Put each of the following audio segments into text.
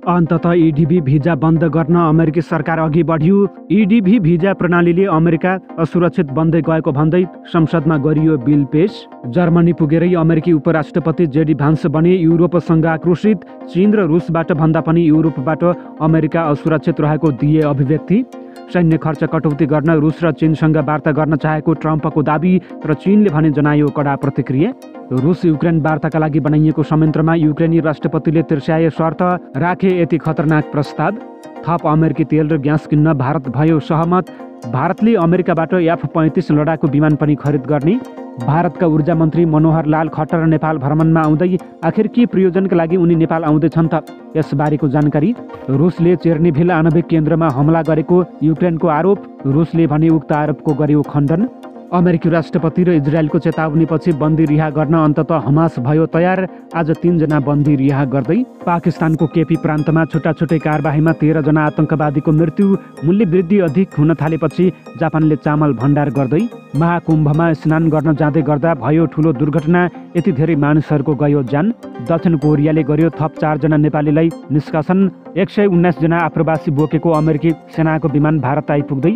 अन्ततः इडिभी भिजा बन्द गर्न अमेरिकी सरकार अघि बढ्यो। इडिभी भिजा प्रणालीले अमेरिका असुरक्षित बन्दै गएको भन्दै संसदमा गरियो बिल पेश। जर्मनी पुगेरै अमेरिकी उपराष्ट्रपति जेडी भान्स बने। युरोपसँग आक्रोशित। चीन र रुसबाट भन्दा पनि युरोपबाट अमेरिका असुरक्षित रहेको दिए अभिव्यक्ति। सैन्य खर्च कटौती गर्न रुस र चीनसँग वार्ता गर्न चाहेको ट्रम्पको दाबी, तर चीनले भने जनायो कडा प्रतिक्रिया। रुस युक्रेन वार्ताका लागि बनाइएको संयन्त्रमा युक्रेनी राष्ट्रपतिले तिर्स्याए शर्त, राखे यति खतरनाक प्रस्ताव। थप अमेरिकी तेल र ग्यास किन्न भारत भयो सहमत। भारतले अमेरिकाबाट F-35 लडाकु विमान पनि खरिद गर्ने। भारतका ऊर्जा मन्त्री मनोहर लाल खट्टर नेपाल भ्रमणमा आउँदै आखिर के प्रयोजनका लागि उनी नेपाल आउँदैछन् त, यसबारेको जानकारी। रुसले चेर्निभिल आणविक केन्द्रमा हमला गरेको युक्रेनको आरोप। रुसले भने उक्त आरोपको गर्यो खण्डन। अमेरिकी राष्ट्रपति र इजरायलको चेतावनीपछि बन्दी रिहा गर्न अन्ततः हमास भयो तयार। आज 3 जना बन्दी रिहा गर्दै। पाकिस्तानको केपी प्रान्तमा छुट्टा छुट्टै कारबाहीमा 13 जना आतंकवादीको मृत्यु। मूल्य वृद्धि अधिक हुन थालेपछि जापानले चामल भण्डार गर्दै। महाकुम्भमा स्नान गर्न जाँदै गर्दा भयो ठुलो दुर्घटना। यति धेरै मानिसहरूको गयो ज्यान। दक्षिण कोरियाले गर्यो थप 4 जना नेपालीलाई निष्कासन। 119 जना आप्रवासी बोकेको अमेरिकी सेनाको विमान भारत आइपुग्दै।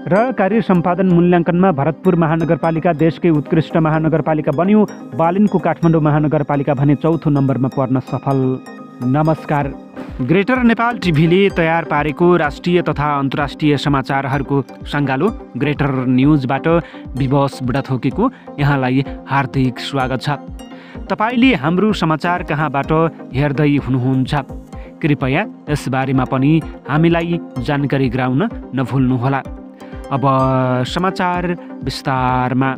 र कार्य सम्पादन मूल्याङ्कनमा भरतपुर महानगरपालिका देशकै उत्कृष्ट महानगरपालिका बन्यो। बालिनको काठमाडौँ महानगरपालिका भने 4थो नम्बरमा पर्न सफल। नमस्कार। ग्रेटर नेपाल टिभीले तयार पारेको राष्ट्रिय तथा अन्तर्राष्ट्रिय समाचारहरूको सङ्गालो ग्रेटर न्युजबाट विवश बुढाथोकेको यहाँलाई हार्दिक स्वागत छ। तपाईले हाम्रो समाचार कहाँबाट हेर्दै हुनुहुन्छ, कृपया यसबारेमा पनि हामीलाई जानकारी गराउन नभुल्नुहोला। अब समाचार विस्तारमा।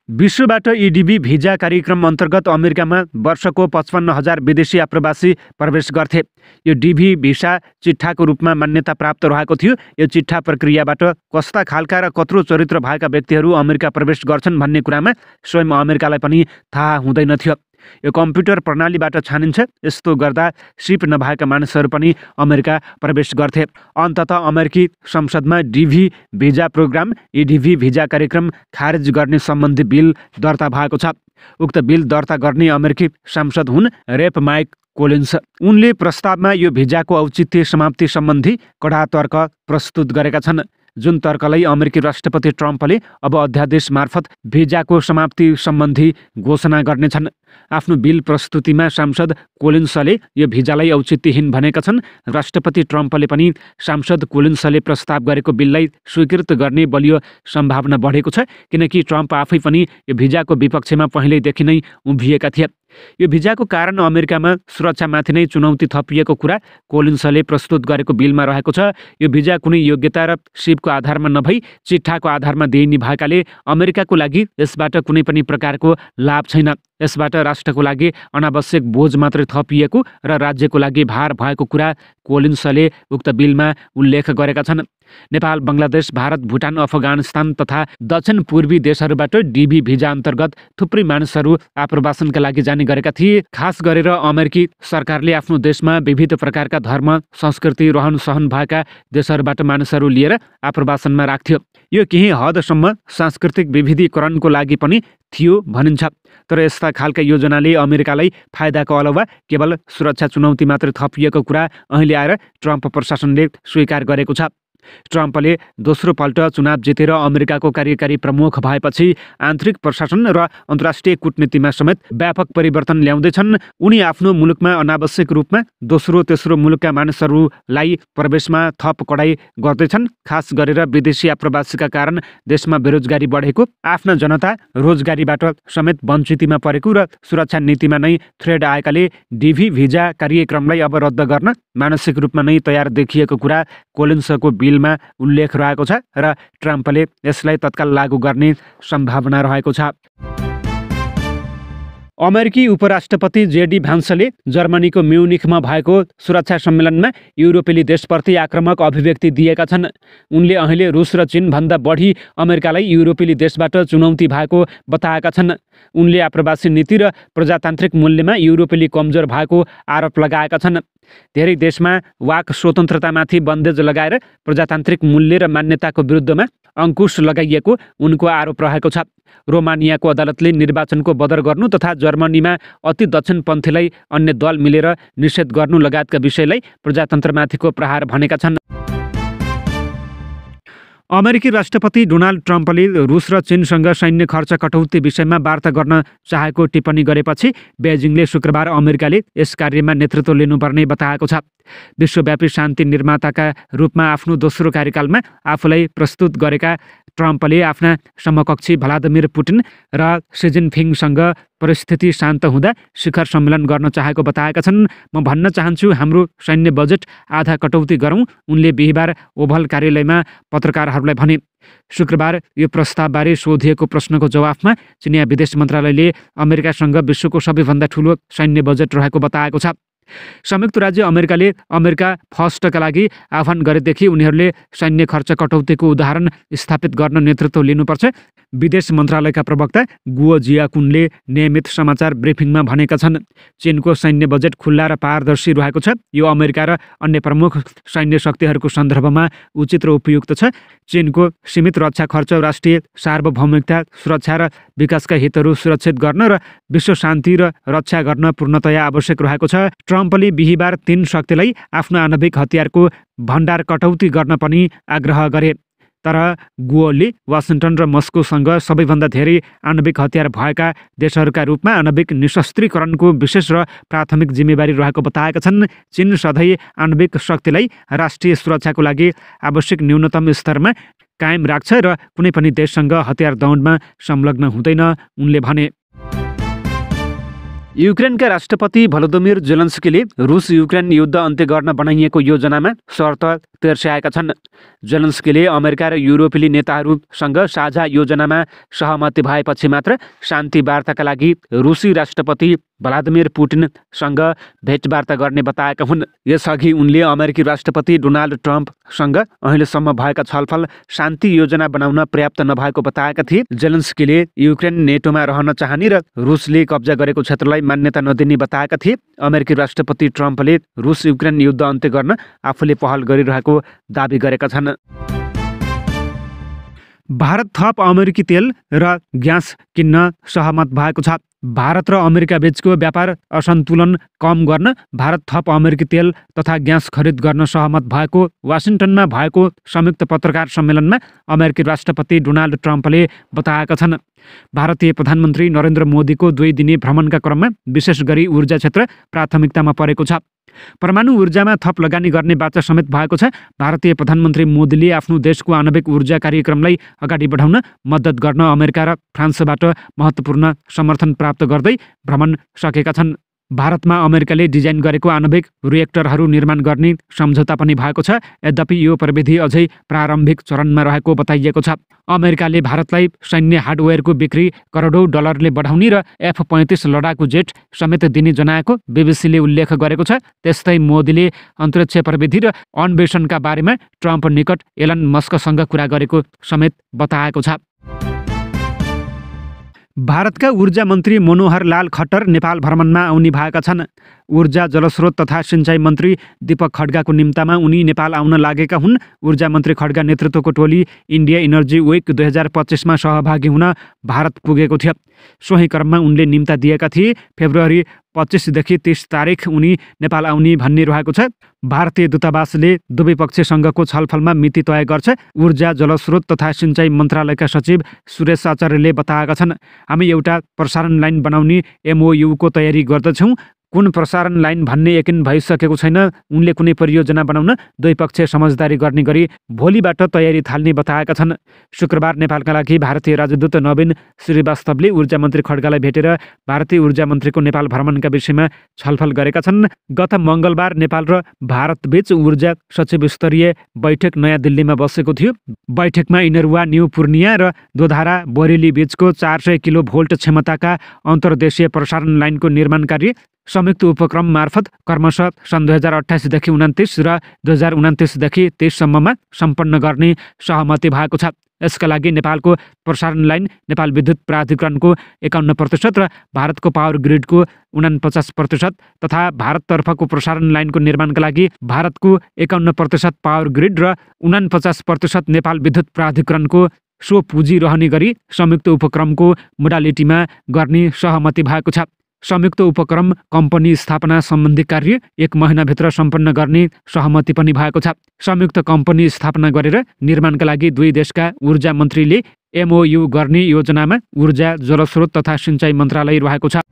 विश्वबाट इडिभी भिजा कार्यक्रम अन्तर्गत अमेरिकामा वर्षको 55,000 विदेशी आप्रवासी प्रवेश गर्थे। यो डिभी भिसा चिट्ठाको रूपमा मान्यता प्राप्त रहेको थियो। यो चिट्ठा प्रक्रियाबाट कस्ता खालका र कत्रो चरित्र भएका व्यक्तिहरू अमेरिका प्रवेश गर्छन् भन्ने कुरामा स्वयं अमेरिकालाई पनि थाहा हुँदैन थियो। यो कम्प्युटर प्रणालीबाट छानिन्छ। यस्तो गर्दा सिप नभएका मानिसहरू पनि अमेरिका प्रवेश गर्थे। अन्ततः अमेरिकी संसदमा डिभी भिजा प्रोग्राम इडिभी भिजा कार्यक्रम खारेज गर्ने सम्बन्धी बिल दर्ता भएको छ। उक्त बिल दर्ता गर्ने अमेरिकी सांसद हुन् रेप माइक कोलिन्स। उनले प्रस्तावमा यो भिजाको औचित्य समाप्ति सम्बन्धी कडा तर्क प्रस्तुत गरेका छन्, जुन तर्कलाई अमेरिकी राष्ट्रपति ट्रम्पले अब अध्यादेश मार्फत भिजाको समाप्ति सम्बन्धी घोषणा गर्नेछन्। आफ्नो बिल प्रस्तुतिमा सांसद कोलिन्सले यो भिजालाई औचित्यहीन भनेका छन्। राष्ट्रपति ट्रम्पले पनि सांसद कोलिन्सले प्रस्ताव गरेको बिललाई स्वीकृत गर्ने बलियो सम्भावना बढेको छ, किनकि ट्रम्प आफै पनि यो भिजाको विपक्षमा पहिल्यैदेखि नै उभिएका थिए। यो भिजाको कारण अमेरिकामा सुरक्षामाथि नै चुनौती थपिएको कुरा कोलिन्सले प्रस्तुत गरेको बिलमा रहेको छ। यो भिजा कुनै योग्यता र सिपको आधारमा नभई चिट्ठाको आधारमा दिइने भएकाले अमेरिकाको लागि यसबाट कुनै पनि प्रकारको लाभ छैन। यसबाट राष्ट्रको लागि अनावश्यक बोझ मात्रै थपिएको र राज्यको लागि भार भएको कुरा कोलिन्सले उक्त बिलमा उल्लेख गरेका छन्। नेपाल, बङ्गलादेश, भारत, भुटान, अफगानिस्तान तथा दक्षिण पूर्वी देशहरूबाट डिभी भिजा अन्तर्गत थुप्रै मानिसहरू आप्रवासनका लागि जाने गरेका थिए। खास गरेर अमेरिकी सरकारले आफ्नो देशमा विविध प्रकारका धर्म, संस्कृति, रहन सहन भएका देशहरूबाट मानिसहरू लिएर आप्रवासनमा राख्थ्यो। यो केही हदसम्म सांस्कृतिक विविधीकरणको लागि पनि थियो भनिन्छ। तर यस्ता खालका योजनाले अमेरिकालाई फाइदाको अलावा केवल सुरक्षा चुनौती मात्रै थपिएको कुरा अहिले आएर ट्रम्प प्रशासनले स्वीकार गरेको छ। ट्रम्पले दोस्रो पल्ट चुनाव जितेर अमेरिकाको कार्यकारी प्रमुख भएपछि आन्तरिक प्रशासन र अन्तर्राष्ट्रिय कूटनीतिमा समेत व्यापक परिवर्तन ल्याउँदैछन्। उनी आफ्नो मुलुकमा अनावश्यक रूपमा दोस्रो तेस्रो मुलुकका मानिसहरूलाई प्रवेशमा थप कडाई गर्दैछन्। खास गरेर विदेशी आप्रवासीका कारण देशमा बेरोजगारी बढेको, आफ्ना जनता रोजगारीबाट समेत वञ्चितमा परेको र सुरक्षा नीतिमा नै थ्रेड आएकाले डिभी भिजा कार्यक्रमलाई अब रद्द गर्न मानसिक रूपमा नै तयार देखिएको कुरा कोलिन्सको बिलमा उल्लेख रहेको छ र ट्रम्पले यसलाई तत्काल लागू गर्ने सम्भावना रहेको छ। अमेरिकी उपराष्ट्रपति जेडी भान्सले जर्मनीको म्युनिखमा भएको सुरक्षा सम्मेलनमा युरोपेली देशप्रति आक्रामक अभिव्यक्ति दिएका छन्। उनले अहिले रुस र चीनभन्दा बढी अमेरिकालाई युरोपेली देशबाट चुनौती भएको बताएका छन्। उनले आप्रवासी नीति र प्रजातान्त्रिक मूल्यमा युरोपेली कमजोर भएको आरोप लगाएका छन्। धेरै देशमा वाक स्वतन्त्रतामाथि बन्देज लगाएर प्रजातान्त्रिक मूल्य र मान्यताको विरुद्धमा अङ्कुश लगाइएको उनको आरोप रहेको छ। रोमानियाको अदालतले निर्वाचनको बदर गर्नु तथा जर्मनीमा अति दक्षिणपन्थीलाई अन्य दल मिलेर निषेध गर्नु लगायतका विषयलाई प्रजातन्त्रमाथिको प्रहार भनेका छन्। अमेरिकी राष्ट्रपति डोनाल्ड ट्रम्पले रुस र चीनसँग सैन्य खर्च कटौती विषयमा वार्ता गर्न चाहेको टिप्पणी गरेपछि बेजिङले शुक्रबार अमेरिकाले यस कार्यमा नेतृत्व लिनुपर्ने बताएको छ। विश्वव्यापी शान्ति निर्माताका रूपमा आफ्नो दोस्रो कार्यकालमा आफूलाई प्रस्तुत गरेका ट्रम्पले आफ्ना समकक्षी भ्लादिमिर पुटिन र सी जिनपिङसँग परिस्थिति शान्त हुँदा शिखर सम्मेलन गर्न चाहेको बताएका छन्। म भन्न चाहन्छु हाम्रो सैन्य बजेट आधा कटौती गरौँ, उनले बिहिबार ओभल कार्यालयमा पत्रकारहरूलाई भने। शुक्रबार यो प्रस्तावबारे सोधिएको प्रश्नको जवाफमा चिनिया विदेश मन्त्रालयले अमेरिकासँग विश्वको सबैभन्दा ठुलो सैन्य बजेट रहेको बताएको छ। संयुक्त राज्य अमेरिकाले अमेरिका फर्स्टका लागि आह्वान गरेदेखि उनीहरूले सैन्य खर्च कटौतीको उदाहरण स्थापित गर्न नेतृत्व लिनुपर्छ। विदेश मन्त्रालयका प्रवक्ता गुओ जियाकुनले नियमित समाचार ब्रिफिङमा भनेका छन्। चीनको सैन्य बजेट खुल्ला र पारदर्शी रहेको छ। यो अमेरिका र अन्य प्रमुख सैन्य शक्तिहरूको सन्दर्भमा उचित र उपयुक्त छ। चीनको सीमित रक्षा खर्च राष्ट्रिय सार्वभौमिकता, सुरक्षा र विकासका हितहरू सुरक्षित गर्न र विश्व शान्ति र रक्षा गर्न पूर्णतया आवश्यक रहेको छ। ट्रम्पले बिहिबार 3 शक्तिलाई आफ्नो आणविक हतियारको भण्डार कटौती गर्न पनि आग्रह गरे। तर गुओले वासिङ्टन र मस्कोसँग सबैभन्दा धेरै आणविक हतियार भएका देशहरूका रूपमा आणविक निशस्त्रीकरणको विशेष र प्राथमिक जिम्मेवारी रहेको बताएका छन्। चीन सधैँ आणविक शक्तिलाई राष्ट्रिय सुरक्षाको लागि आवश्यक न्यूनतम स्तरमा कायम राख्छ र कुनै पनि देशसँग हतियार दौडमा संलग्न हुँदैन, उनले भने। युक्रेनका राष्ट्रपति भलोदिमिर जेलेन्स्कीले रुस युक्रेन युद्ध अन्त्य गर्न बनाइएको योजनामा शर्त तेर्स्याएका छन्। जेलेन्स्कीले अमेरिका र युरोपेली नेताहरूसँग साझा योजनामा सहमति भएपछि मात्र शान्ति वार्ताका लागि रुसी राष्ट्रपति भ्लादिमिर पुटिनसँग भेटवार्ता गर्ने बताएका हुन्। यसअघि उनले अमेरिकी राष्ट्रपति डोनाल्ड ट्रम्पसँग अहिलेसम्म भएका छलफल शान्ति योजना बनाउन पर्याप्त नभएको बताएका थिए। जेलेन्स्कीले युक्रेन नेटोमा रहन चाहने र रुसले कब्जा गरेको क्षेत्रलाई मान्यता नदिने बताएका थिए। अमेरिकी राष्ट्रपति ट्रम्पले रुस युक्रेन युद्ध अन्त्य गर्न आफूले पहल गरिरहेको दाबी गरेका छन्। भारत थप अमेरिकी तेल र ग्यास किन्न सहमत भएको छ। भारत र अमेरिका बीचको व्यापार असन्तुलन कम गर्न भारत थप अमेरिकी तेल तथा ग्यास खरिद गर्न सहमत भएको वासिङ्टनमा भएको संयुक्त पत्रकार सम्मेलनमा अमेरिकी राष्ट्रपति डोनाल्ड ट्रम्पले बताएका छन्। भारतीय प्रधानमन्त्री नरेन्द्र मोदीको 2 दिने भ्रमणका क्रममा विशेष गरी ऊर्जा क्षेत्र प्राथमिकतामा परेको छ। परमाणु ऊर्जामा थप लगानी गर्ने बाचा समेत भएको छ। भारतीय प्रधानमन्त्री मोदीले आफ्नो देशको आणविक ऊर्जा कार्यक्रमलाई अगाडि बढाउन मद्दत गर्न अमेरिका र फ्रान्सबाट महत्त्वपूर्ण समर्थन प्राप्त गर्दै भ्रमण सकेका छन्। भारतमा अमेरिकाले डिजाइन गरेको आणविक रिएक्टरहरू निर्माण गर्ने सम्झौता पनि भएको छ। यद्यपि यो प्रविधि अझै प्रारम्भिक चरणमा रहेको बताइएको छ। अमेरिकाले भारतलाई सैन्य हार्डवेयरको बिक्री करोडौँ डलरले बढाउने र F-35 लडाकु जेट समेत दिने जनाएको बीबीसीले उल्लेख गरेको छ। त्यस्तै मोदीले अन्तरिक्ष प्रविधि र अन्वेषणका बारेमा ट्रम्प निकट एलन मस्कसँग कुरा गरेको समेत बताएको छ। भारतका ऊर्जा मन्त्री मनोहर लाल खट्टर नेपाल भ्रमणमा आउने भएका छन्। ऊर्जा जलस्रोत तथा सिँचाइ मन्त्री दीपक खड्गाको निम्तामा उनी नेपाल आउन लागेका हुन्। ऊर्जा मन्त्री खड्गा नेतृत्वको टोली इन्डिया इनर्जी विक 2025मा सहभागी हुन भारत पुगेको थियो। सोही क्रममा उनले निम्ता दिएका थिए। फेब्रुअरी 25 देखि 30 तारिक उनी नेपाल आउने भन्ने रहेको छ। भारतीय दूतावासले दुवै पक्षसँगको छलफलमा मिति तय गर्छ। ऊर्जा जलस्रोत तथा सिँचाइ मन्त्रालयका सचिव सुरेश आचार्यले बताएका छन्, हामी एउटा प्रसारण लाइन बनाउने MOU-को तयारी गर्दछौँ। कुन प्रसारण लाइन भन्ने यकिन भइसकेको छैन। उनले कुनै परियोजना बनाउन दुईपक्षीय समझदारी गर्ने गरी भोलिबाट तयारी थाल्ने बताएका छन्। शुक्रबार नेपालका लागि भारतीय राजदूत नवीन श्रीवास्तवले ऊर्जा मन्त्री खड्गालाई भेटेर भारतीय ऊर्जा मन्त्रीको नेपाल भ्रमणका विषयमा छलफल गरेका छन्। गत मङ्गलबार नेपाल र भारतबीच ऊर्जा सचिव स्तरीय बैठक नयाँ दिल्लीमा बसेको थियो। बैठकमा इनरुवा न्यू पूर्णिया र दोधारा बोरेली बीचको 400 किलोभोल्ट क्षमताका अन्तर्देशीय प्रसारण लाइनको निर्माण कार्य संयुक्त उपक्रम मार्फत क्रमशः सन् 2028 देखि 29 र 2029 देखि 23 सम्ममा सम्पन्न गर्ने सहमति भएको छ। यसका लागि नेपालको प्रसारण लाइन, नेपाल विद्युत प्राधिकरणको 51% र भारतको पावर ग्रिडको 49% तथा भारततर्फको प्रसारण लाइनको निर्माणका लागि भारतको 51% पावर ग्रिड र 49% नेपाल विद्युत प्राधिकरणको सो पुँजी रहने गरी संयुक्त उपक्रमको मोडालिटीमा गर्ने सहमति भएको छ। संयुक्त उपक्रम कम्पनी स्थापना सम्बन्धी कार्य 1 महिनाभित्र सम्पन्न गर्ने सहमति पनि भएको छ। संयुक्त कम्पनी स्थापना गरेर निर्माणका लागि दुई देशका ऊर्जा मन्त्रीले MOU गर्ने योजनामा ऊर्जा, जलस्रोत तथा सिँचाइ मन्त्रालय रहेको छ।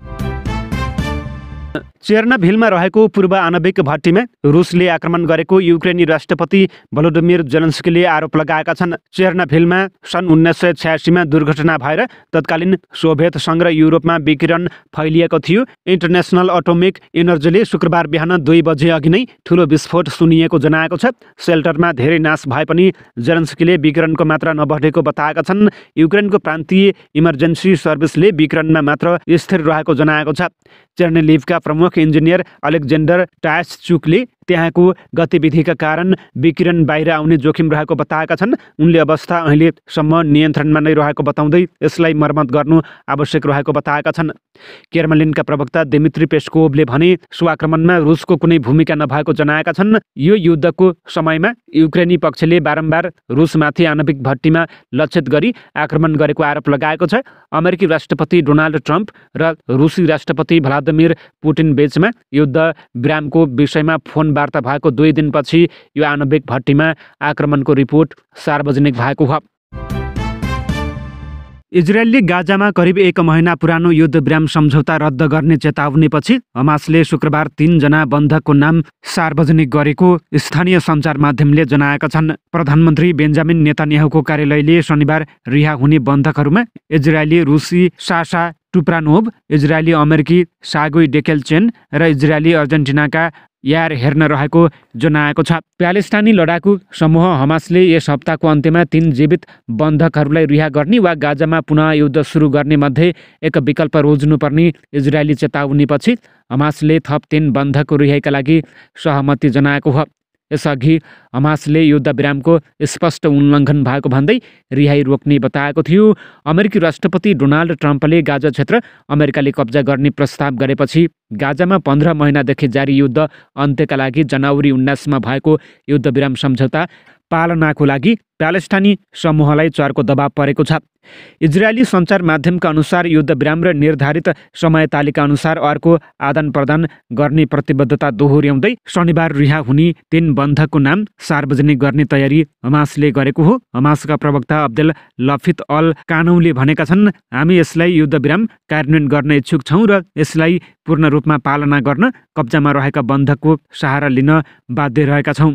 चेर्नोबिलमा रहेको पूर्व आणविक भट्टीमा रुसले आक्रमण गरेको युक्रेनी राष्ट्रपति भलोदिमिर जेलेन्स्कीले आरोप लगाएका छन्। चेर्नोबिलमा सन् 1986मा दुर्घटना भएर तत्कालीन सोभियत सङ्घ र युरोपमा विकिरण फैलिएको थियो। इन्टरनेसनल एटोमिक एनर्जीले शुक्रबार बिहान 2 बजे अघि नै ठुलो विस्फोट सुनिएको जनाएको छ। सेल्टरमा धेरै नाश भए पनि जेलेन्स्कीले विकिरणको मात्रा नबढेको बताएका छन्। युक्रेनको प्रान्तीय इमर्जेन्सी सर्भिसले विकिरणमा मात्र स्थिर रहेको जनाएको छ। चेर्नोबिलका प्रमुख इन्जिनियर अलेक्जेन्डर टायसचुकले त्यहाँको गतिविधिका कारण विकिरण बाहिर आउने जोखिम रहेको बताएका छन्। उनले अवस्था अहिलेसम्म नियन्त्रणमा नै रहेको बताउँदै यसलाई मर्मत गर्नु आवश्यक रहेको बताएका छन्। क्रेमलिनका प्रवक्ता दिमित्री पेस्कोभले भने सो आक्रमणमा रुसको कुनै भूमिका नभएको जनाएका छन्। यो युद्धको समयमा युक्रेनी पक्षले बारम्बार रुसमाथि आणविक भट्टीमा लक्षित गरी आक्रमण गरेको आरोप लगाएको छ। अमेरिकी राष्ट्रपति डोनाल्ड ट्रम्प र रुसी राष्ट्रपति भ्लादिमिर पुटिन बीचमा युद्ध विरामको विषयमा फोन वार्ता भएको 2 दिनपछि यो आणविक भट्टीमा आक्रमणको रिपोर्ट सार्वजनिक भएको हो। इजरायलले गाजामा करिब 1 महिना पुरानो युद्ध विराम सम्झौता रद्द गर्ने चेतावनीपछि हमासले शुक्रबार 3 जना बन्धकको नाम सार्वजनिक गरेको स्थानीय सञ्चार माध्यमले जनाएका छन्। प्रधानमन्त्री बेन्जामिन नेतान्याहुको कार्यालयले शनिबार रिहा हुने बन्धकहरूमा इजरायली रुसी साशा टुप्रानोभ, इजरायली अमेरिकी सागोई डेकेलचेन र इजरायली अर्जेन्टिनाका यार हेर्न रहेको जनाएको छ। प्यालेस्टाइनी लडाकु समूह हमासले यस हप्ताको अन्त्यमा 3 जीवित बन्धकहरूलाई रिहा गर्ने वा गाजामा पुनः युद्ध सुरु गर्ने मध्ये एक विकल्प रोज्नुपर्ने इजरायली चेतावनीपछि हमासले थप 3 बन्धकको रिहाइका लागि सहमति जनाएको हो। यसअघि हमासले युद्ध विरामको स्पष्ट उल्लङ्घन भएको भन्दै रिहाई रोक्ने बताएको थियो। अमेरिकी राष्ट्रपति डोनाल्ड ट्रम्पले गाजा क्षेत्र अमेरिकाले कब्जा गर्ने प्रस्ताव गरेपछि गाजामा 15 महिनादेखि जारी युद्ध अन्त्यका लागि जनवरी 19 मा भएको युद्ध विराम सम्झौता पालनाको लागि प्यालेस्टाइनी समूहलाई चर्को दबाव परेको छ। इजरायली सञ्चार माध्यमका अनुसार युद्ध विराम र निर्धारित समय तालिका अनुसार अर्को आदान प्रदान गर्ने प्रतिबद्धता दोहोर्याउँदै शनिबार रिहा हुने 3 बन्धकको नाम सार्वजनिक गर्ने तयारी हमासले गरेको हो। हमासका प्रवक्ता अब्देल लफित अल कानौले भनेका छन्, हामी यसलाई युद्ध विराम कार्यान्वयन गर्न इच्छुक छौँ र यसलाई पूर्ण रूपमा पालना गर्न कब्जामा रहेका बन्धकको सहारा लिन बाध्य रहेका छौँ।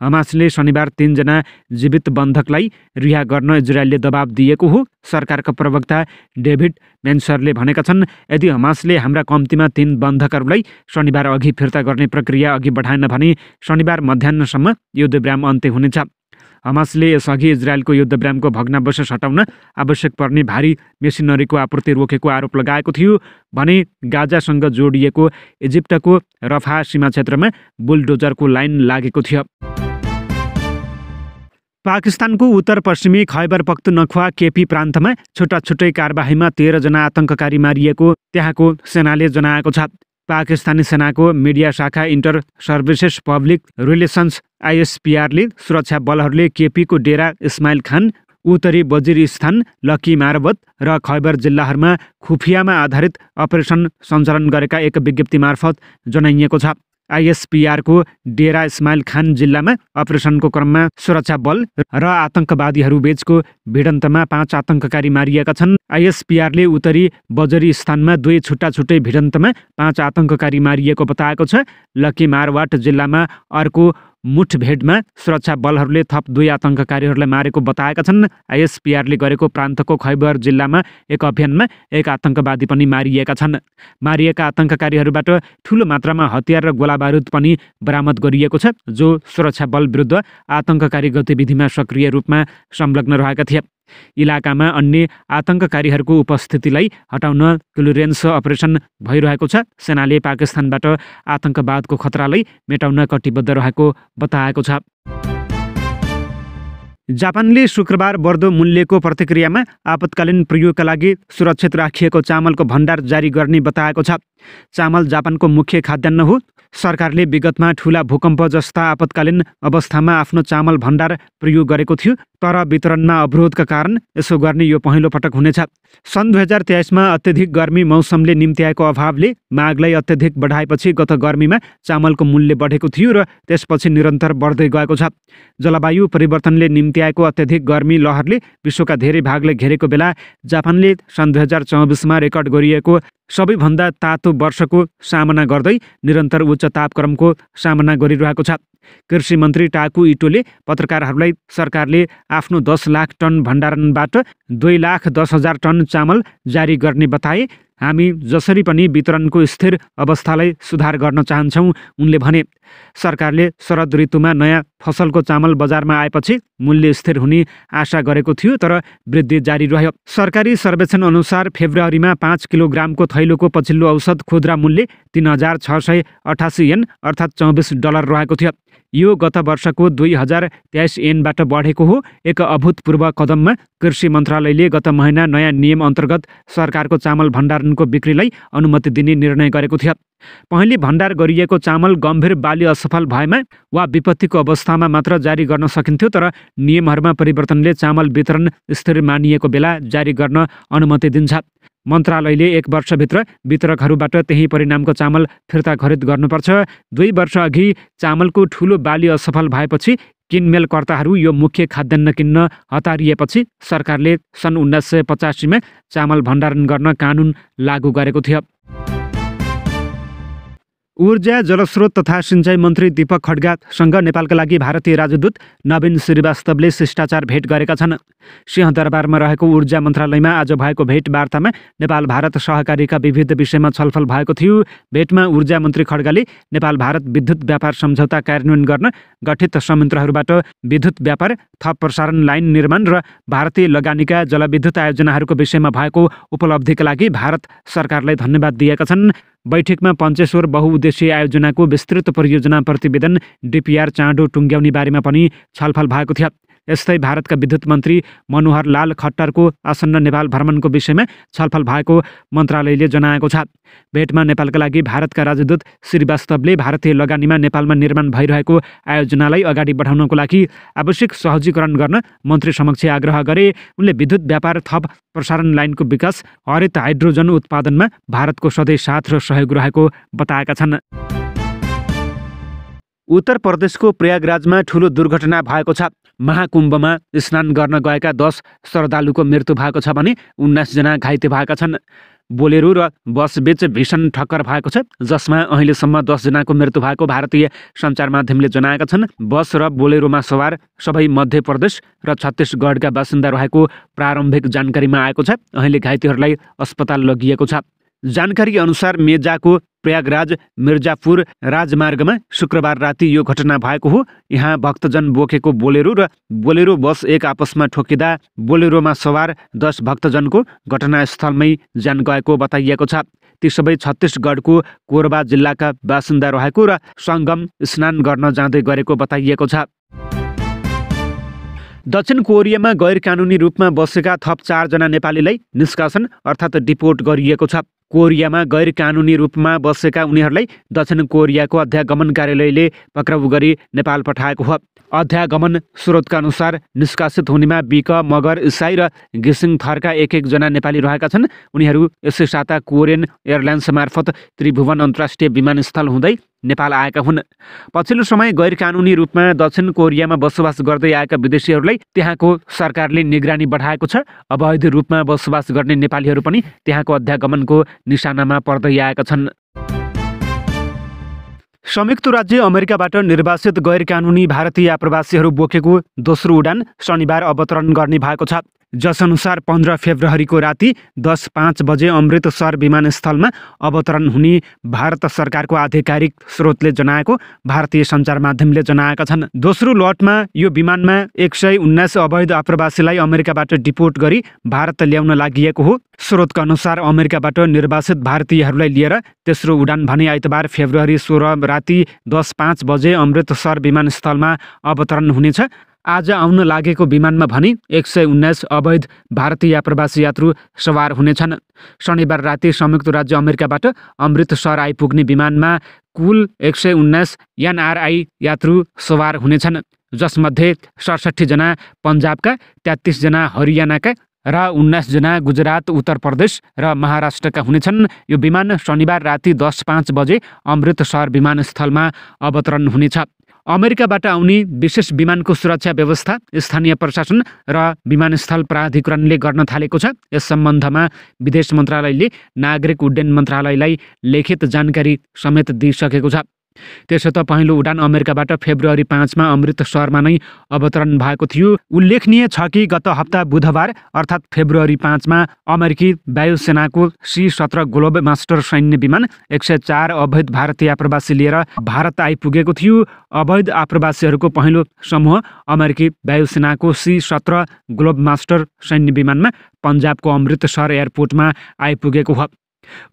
हमासले शनिबार 3 जना जीवित बन्धकलाई रिहा गर्न इजरायलले दबाब दिएको हो। सरकारका प्रवक्ता डेभिड मेन्सरले भनेका छन्, यदि हमासले हाम्रा कम्तीमा 3 बन्धकहरूलाई शनिबार अघि फिर्ता गर्ने प्रक्रिया अघि बढाएन भने शनिबार मध्याह्नसम्म युद्ध विराम अन्त्य हुनेछ। हमासले यसअघि इजरायलको युद्ध विरामको भग्नावशेष हटाउन आवश्यक पर्ने भारी मेसिनरीको आपूर्ति रोकेको आरोप लगाएको थियो भने गाजासँग जोडिएको इजिप्टको रफा सीमा क्षेत्रमा बुलडोजरको लाइन लागेको थियो। पाकिस्तानको उत्तर पश्चिमी खैबर पख्तुनख्वा केपी प्रान्तमा छुट्टै कारबाहीमा 13 जना आतङ्ककारी मारिएको त्यहाँको सेनाले जनाएको छ। पाकिस्तानी सेनाको मिडिया शाखा इन्टर सर्भिसेस पब्लिक रिलेसन्स ISPRले सुरक्षा बलहरूले केपीको डेरा इस्माइल खान, उत्तरी वजिरिस्तान, लकी मारबत र खैबर जिल्लाहरूमा खुफियामा आधारित अपरेसन सञ्चालन गरेका एक विज्ञप्ति मार्फत जनाइएको छ। ISPRको डेरा इस्माइल खान जिल्लामा अपरेसनको क्रममा सुरक्षा बल र आतङ्कवादीहरू बीचको भिडन्तमा 5 आतङ्ककारी मारिएका छन्। ISPRले उत्तरी वजिरिस्तानमा 2 छुट्टै भिडन्तमा 5 आतङ्ककारी मारिएको बताएको छ। लकी मारवाट जिल्लामा अर्को मुठभेडमा सुरक्षा बलहरूले थप 2 आतङ्ककारीहरूलाई मारेको बताएका छन्। ISPRले गरेको प्रान्तको खैबर जिल्लामा एक अभियानमा 1 आतङ्कवादी पनि मारिएका छन्। मारिएका आतङ्ककारीहरूबाट ठूलो मात्रामा हतियार र गोलाबारुद पनि बरामद गरिएको छ, जो सुरक्षा बल विरुद्ध आतङ्ककारी गतिविधिमा सक्रिय रूपमा संलग्न रहेका थिए। इलाकामा अन्य आतंककारीहरूको उपस्थितिलाई हटाउन क्लियरेन्स अपरेसन भइरहेको छ। सेनाले पाकिस्तानबाट आतंकवादको खतरालाई मेटाउन कटिबद्ध रहेको बताएको छ। जापानले शुक्रबार बढ्दो मूल्यको प्रतिक्रियामा आपतकालीन प्रयोगका लागि सुरक्षित राखिएको चामलको भण्डार जारी गर्ने बताएको छ। चामल जापानको मुख्य खाद्यान्न हो। सरकारले विगतमा ठुला भूकम्प जस्ता आपतकालीन अवस्थामा आफ्नो चामल भण्डार प्रयोग गरेको थियो, तर वितरणमा अवरोधका कारण यसो गर्ने यो पहिलो पटक हुनेछ। सन् 2023मा अत्यधिक गर्मी मौसमले निम्त्याएको अभावले मागलाई अत्यधिक बढाएपछि गत गर्मीमा चामलको मूल्य बढेको थियो र त्यसपछि निरन्तर बढ्दै गएको छ। जलवायु परिवर्तनले निम्त्याएको अत्यधिक गर्मी लहरले विश्वका धेरै भागले घेरेको बेला जापानले सन् 2024मा रेकर्ड गरिएको सबैभन्दा तातो वर्षको सामना गर्दै निरन्तर उच्च तापक्रमको सामना गरिरहेको छ। कृषि मन्त्री टाकु इटोले पत्रकारहरूलाई सरकारले आफ्नो 10 लाख टन भण्डारणबाट 2,10,000 टन चामल जारी गर्ने बताए। हामी जसरी पनि वितरणको स्थिर अवस्थालाई सुधार गर्न चाहन्छौँ, उनले भने। सरकारले शरद ऋतुमा नयाँ फसलको चामल बजारमा आएपछि मूल्य स्थिर हुने आशा गरेको थियो, तर वृद्धि जारी रह्यो। सरकारी सर्वेक्षण अनुसार फेब्रुअरीमा 5 किलोग्रामको थैलोको पछिल्लो औसत खुद्रा मूल्य 3,688 येन अर्थात् $24 रहेको थियो। यो गत वर्षको 2023 येनबाट बढेको हो। एक अभूतपूर्व कदममा कृषि मन्त्रालयले गत महिना नयाँ नियम अन्तर्गत सरकारको चामल भण्डारणको बिक्रीलाई अनुमति दिने निर्णय गरेको थियो। पहिले भण्डार गरिएको चामल गम्भीर बाली असफल भएमा वा विपत्तिको अवस्थामा मात्र जारी गर्न सकिन्थ्यो, तर नियमहरूमा परिवर्तनले चामल वितरण स्थिर मानिएको बेला जारी गर्न अनुमति दिन्छ। मन्त्रालयले 1 वर्षभित्र वितरकहरूबाट त्यही परिणामको चामल फिर्ता खरिद गर्नुपर्छ। 2 वर्ष अघि चामलको ठुलो बाली असफल भएपछि किनमेलकर्ताहरू यो मुख्य खाद्यान्न किन्न हतारिएपछि सरकारले सन् 1985मा चामल भण्डारण गर्न कानुन लागू गरेको थियो। ऊर्जा, जलस्रोत तथा सिँचाइ मन्त्री दीपक खड्गासँग नेपालका लागि भारतीय राजदूत नवीन श्रीवास्तवले शिष्टाचार भेट गरेका छन्। सिंहदरबारमा रहेको ऊर्जा मन्त्रालयमा आज भएको भेटवार्तामा नेपाल भारत सहकारीका विविध विषयमा छलफल भएको थियो। भेटमा ऊर्जा मन्त्री खड्गाले नेपाल भारत विद्युत व्यापार सम्झौता कार्यान्वयन गर्न गठित संयन्त्रहरूबाट विद्युत व्यापार, थप प्रसारण लाइन निर्माण र भारतीय लगानीका जलविद्युत आयोजनाहरूको विषयमा भएको उपलब्धिका लागि भारत सरकारलाई धन्यवाद दिएका छन्। बैठकमा पञ्चेश्वर बहुउद्देश्यीय आयोजनाको विस्तृत परियोजना प्रतिवेदन DPR चाँडो टुङ्ग्याउने बारेमा पनि छलफल भएको थियो। यस्तै भारतका विद्युत मन्त्री मनोहर लाल खट्टरको आसन्न नेपाल भ्रमणको विषयमा छलफल भएको मन्त्रालयले जनाएको छ। भेटमा नेपालका लागि भारतका राजदूत श्रीवास्तवले भारतीय लगानीमा नेपालमा निर्माण भइरहेको आयोजनालाई अगाडि बढाउनको लागि आवश्यक सहजीकरण गर्न मन्त्री समक्ष आग्रह गरे। उनले विद्युत व्यापार, थप प्रसारण लाइनको विकास, हरित हाइड्रोजन उत्पादनमा भारतको सधैँ साथ र सहयोग रहेको बताएका छन्। उत्तर प्रदेशको प्रयागराजमा ठुलो दुर्घटना भएको छ। महाकुम्भमा स्नान गर्न गएका 10 श्रद्धालुको मृत्यु भएको छ भने 19 जना घाइते भएका छन्। बोलेरो र बसबीच भीषण ठक्कर भएको छ, जसमा अहिलेसम्म 10 जनाको मृत्यु भएको भारतीय सञ्चार माध्यमले जनाएका छन्। बस र बोलेरोमा सवार सबै मध्य प्रदेश र छत्तीसगढका बासिन्दा रहेको प्रारम्भिक जानकारीमा आएको छ। अहिले घाइतेहरूलाई अस्पताल लगिएको छ। जानकारी अनुसार मेजाको प्रयागराज मिर्जापुर राजमार्गमा शुक्रबार राति यो घटना भएको हो। यहाँ भक्तजन बोकेको बोलेरो र बोलेरो बस एक आपसमा ठोकिँदा बोलेरोमा सवार 10 भक्तजनको घटनास्थलमै ज्यान गएको बताइएको छ। ती सबै छत्तीसगढको कोरबा जिल्लाका बासिन्दा रहेको र सङ्गम स्नान गर्न जाँदै गरेको बताइएको छ। दक्षिण कोरियामा गैर कानुनी रूपमा बसेका थप 4 जना नेपालीलाई निष्कासन अर्थात् डिपोर्ट गरिएको छ। कोरियामा गैर कानुनी रूपमा बसेका उनीहरूलाई दक्षिण कोरियाको अध्यागमन कार्यालयले पक्राउ गरी नेपाल पठाएको हो। अध्यागमन स्रोतका अनुसार निष्कासित हुनेमा बिक, मगर, इसाई र घिसिङ थरका 1-1 जना नेपाली रहेका छन्। उनीहरू यसै साता कोरियन एयरलाइन्स मार्फत त्रिभुवन अन्तर्राष्ट्रिय विमानस्थल हुँदै नेपाल आएका हुन्। पछिल्लो समय गैर कानुनी रूपमा दक्षिण कोरियामा बसोबास गर्दै आएका विदेशीहरूलाई त्यहाँको सरकारले निगरानी बढाएको छ। अवैध रूपमा बसोबास गर्ने नेपालीहरू पनि त्यहाँको अध्यागमनको निशानामा पर्दै आएका छन्। संयुक्त राज्य अमेरिकाबाट निर्वासित गैर कानुनी भारतीय आप्रवासीहरू बोकेको दोस्रो उडान शनिबार अवतरण गर्ने भएको छ। जसअनुसार 15 फेब्रुअरीको राति 10:05 बजे अमृतसर विमानस्थलमा अवतरण हुने भारत सरकारको आधिकारिक स्रोतले जनाएको भारतीय सञ्चार माध्यमले जनाएका छन्। दोस्रो लटमा यो विमानमा 119 अवैध आप्रवासीलाई अमेरिकाबाट डिपोर्ट गरी भारत ल्याउन लागि हो। स्रोतका अनुसार अमेरिकाबाट निर्वासित भारतीयहरूलाई लिएर तेस्रो उडान भने आइतबार फेब्रुअरी 16 राति 10:05 बजे अमृतसर विमानस्थलमा अवतरण हुनेछ। आज आउन लागेको विमानमा भने 119 अवैध भारतीय प्रवासी यात्रु सवार हुनेछन्। शनिबार राति संयुक्त राज्य अमेरिकाबाट अमृतसर आइपुग्ने विमानमा कुल 119 एनआरआई यात्रु सवार हुनेछन्, जसमध्ये 67 जना पन्जाबका, 33 जना हरियाणाका र 19 जना गुजरात, उत्तर प्रदेश र महाराष्ट्रका हुनेछन्। यो विमान शनिबार राति 10:05 बजे अमृतसर विमानस्थलमा अवतरण हुनेछ। अमेरिकाबाट आउने विशेष विमानको सुरक्षा व्यवस्था स्थानीय प्रशासन र विमानस्थल प्राधिकरणले गर्न थालेको छ। यस सम्बन्धमा विदेश मन्त्रालयले नागरिक उड्डयन मन्त्रालयलाई लिखित जानकारी समेत दिइसकेको छ। त्यसो त पहिलो उडान अमेरिकाबाट फेब्रुअरी 5 मा अमृतसरमा नै अवतरण भएको थियो। उल्लेखनीय छ कि गत हप्ता बुधबार अर्थात् फेब्रुअरी 5 मा अमेरिकी वायुसेनाको C-17 ग्लोब मास्टर सैन्य विमान 104 अवैध भारतीय आप्रवासी लिएर भारत आइपुगेको थियो। अवैध आप्रवासीहरूको पहिलो समूह अमेरिकी वायुसेनाको C-17 ग्लोब मास्टर सैन्य विमानमा पन्जाबको अमृतसर एयरपोर्टमा आइपुगेको हो।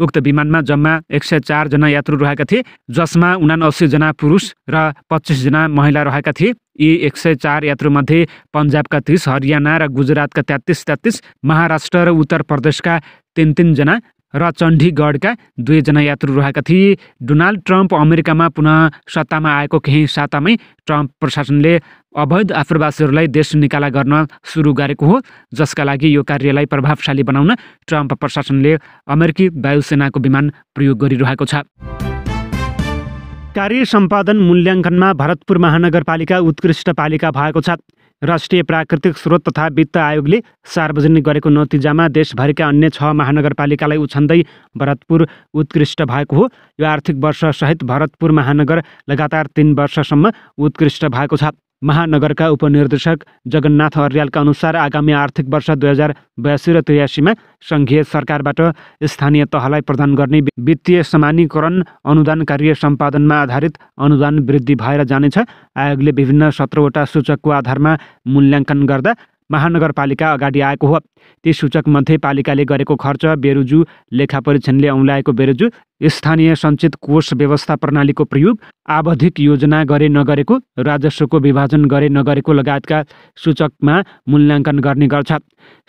उक्त विमानमा जम्मा 104 जना यात्रु रहेका थिए, जसमा 79 जना पुरुष र 25 जना महिला रहेका थिए। यी 104 यात्रुमध्ये पन्जाबका 30, हरियाणा र गुजरातका 33, महाराष्ट्र र उत्तर प्रदेशका 3 जना र चण्डीगढका 2 जना यात्रु रहेका थिए। डोनाल्ड ट्रम्प अमेरिकामा पुनः सत्तामा आएको केही सातामै ट्रम्प प्रशासनले अवैध आप्रवासीहरूलाई देश निकाला गर्न सुरु गरेको हो, जसका लागि यो कार्यलाई प्रभावशाली बनाउन ट्रम्प प्रशासनले अमेरिकी वायुसेनाको विमान प्रयोग गरिरहेको छ। कार्य सम्पादन मूल्याङ्कनमा भरतपुर महानगरपालिका उत्कृष्ट पालिका भएको छ। राष्ट्रिय प्राकृतिक स्रोत तथा वित्त आयोगले सार्वजनिक गरेको नतिजामा देशभरिका अन्य 6 महानगरपालिकालाई उछन्दै भरतपुर उत्कृष्ट भएको हो। यो आर्थिक वर्षसहित भरतपुर महानगर लगातार 3 वर्षसम्म उत्कृष्ट भएको छ। महानगरका उपनिर्देशक जगन्नाथ अर्यालका अनुसार आगामी आर्थिक वर्ष 2082 र 83 मा सङ्घीय सरकारबाट स्थानीय तहलाई प्रदान गर्ने वित्तीय समानीकरण अनुदान कार्य सम्पादनमा आधारित अनुदान वृद्धि भएर जानेछ। आयोगले विभिन्न 17वटा सूचकको आधारमा मूल्याङ्कन गर्दा महानगरपालिका अगाडि आएको हो। ती सूचकमध्ये पालिकाले गरेको खर्च, बेरोजु, लेखा परीक्षणले औँल्याएको बेरोजु, स्थानीय सञ्चित कोष व्यवस्था प्रणालीको प्रयोग, आवधिक योजना गरे नगरेको, राजस्वको विभाजन गरे नगरेको लगायतका सूचकमा मूल्याङ्कन गर्ने गर्छ।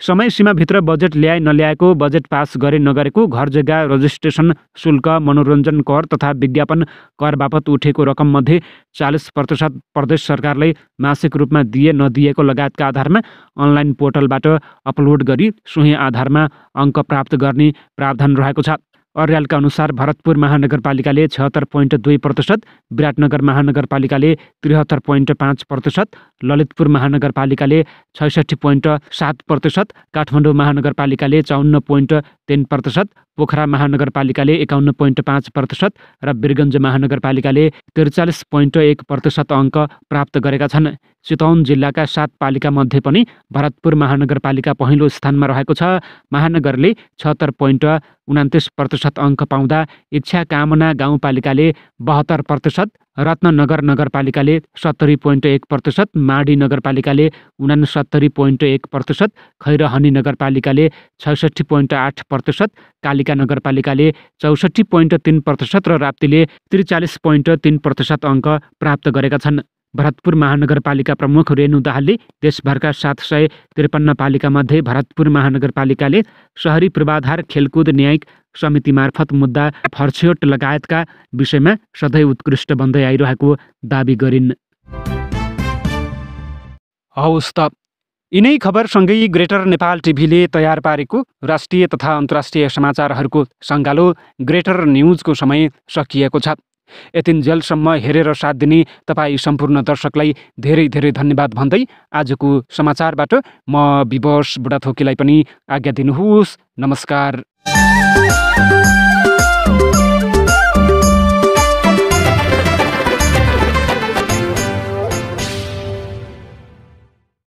समय सीमाभित्र बजेट ल्याए नल्याएको, बजेट पास गरे नगरेको, घर जग्गा रजिस्ट्रेसन शुल्क, मनोरञ्जन कर तथा विज्ञापन कर बापत उठेको रकममध्ये 40% प्रदेश सरकारले मासिक रूपमा दिए नदिएको लगायतका आधारमा अनलाइन पोर्टलबाट अपलोड गरी सोही आधारमा अङ्क प्राप्त गर्ने प्रावधान रहेको छ। अर्यालका अनुसार भरतपुर महानगरपालिकाले 76.2%, विराटनगर महानगरपालिकाले 73.5%, ललितपुर महानगरपालिकाले 66.7%, काठमाडौँ महानगरपालिकाले 54.3%, पोखरा महानगरपालिकाले 51.5% र वीरगञ्ज महानगरपालिकाले 43.1% अङ्क प्राप्त गरेका छन्। चितवन जिल्लाका 7 पालिका मध्ये पनि भरतपुर महानगरपालिका पहिलो स्थानमा रहेको छ। महानगरले 76.29% अङ्क पाउँदा इच्छा कामना गाउँपालिकाले 72%, रत्ननगर नगरपालिकाले 70.1%, माडी नगरपालिकाले 69.1%, खैरहनी नगरपालिकाले 66.8%, कालिका नगरपालिकाले 64.3% र राप्तीले 43.3% अङ्क प्राप्त गरेका छन्। भरतपुर महानगरपालिका प्रमुख रेणु दाहालले देशभरका 753 पालिकामध्ये भरतपुर महानगरपालिकाले शहरी पूर्वाधार, खेलकुद, न्यायिक समिति मार्फत मुद्दा, फर्छ्योट लगायतका विषयमा सधैँ उत्कृष्ट बन्दै आइरहेको दाबी गरिन्। हवस् त, यिनै खबरसँगै ग्रेटर नेपाल टिभीले तयार पारेको राष्ट्रिय तथा अन्तर्राष्ट्रिय समाचारहरूको सङ्गालो ग्रेटर न्युजको समय सकिएको छ। यतिन्जेलसम्म हेरेर साथ दिने तपाईँ सम्पूर्ण दर्शकलाई धेरै धेरै धन्यवाद भन्दै आजको समाचारबाट म विवश बुढाथोकीलाई पनि आज्ञा दिनुहोस्। नमस्कार।